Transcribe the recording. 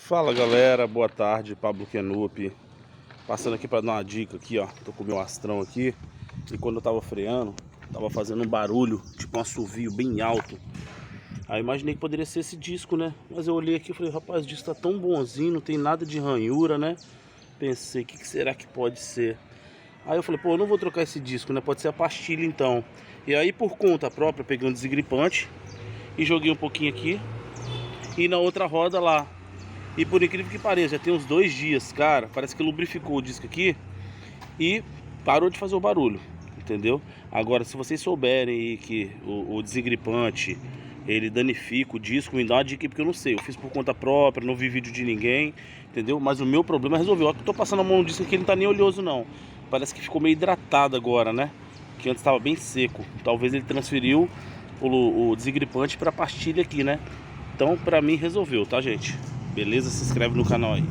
Fala galera, boa tarde, Pablo Kenup. Passando aqui para dar uma dica aqui, ó. Tô com o meu Astrão aqui e quando eu tava freando, tava fazendo um barulho, tipo um assovio bem alto. Aí eu imaginei que poderia ser esse disco, né? Mas eu olhei aqui e falei, rapaz, o disco tá tão bonzinho, não tem nada de ranhura, né? Pensei, o que será que pode ser? Aí eu falei, pô, eu não vou trocar esse disco, né? Pode ser a pastilha então. E aí por conta própria, peguei um desgripante e joguei um pouquinho aqui e na outra roda lá. E por incrível que pareça, já tem uns 2 dias, cara, parece que lubrificou o disco aqui e parou de fazer o barulho, entendeu? Agora, se vocês souberem aí que o desengripante, ele danifica o disco, me dá uma dica, porque eu não sei, eu fiz por conta própria, não vi vídeo de ninguém, entendeu? Mas o meu problema resolveu. Olha que eu tô passando a mão no disco aqui, ele não tá nem oleoso não. Parece que ficou meio hidratado agora, né? Que antes estava bem seco. Talvez ele transferiu o desengripante para a pastilha aqui, né? Então, pra mim, resolveu, tá, gente? Beleza? Se inscreve no canal aí.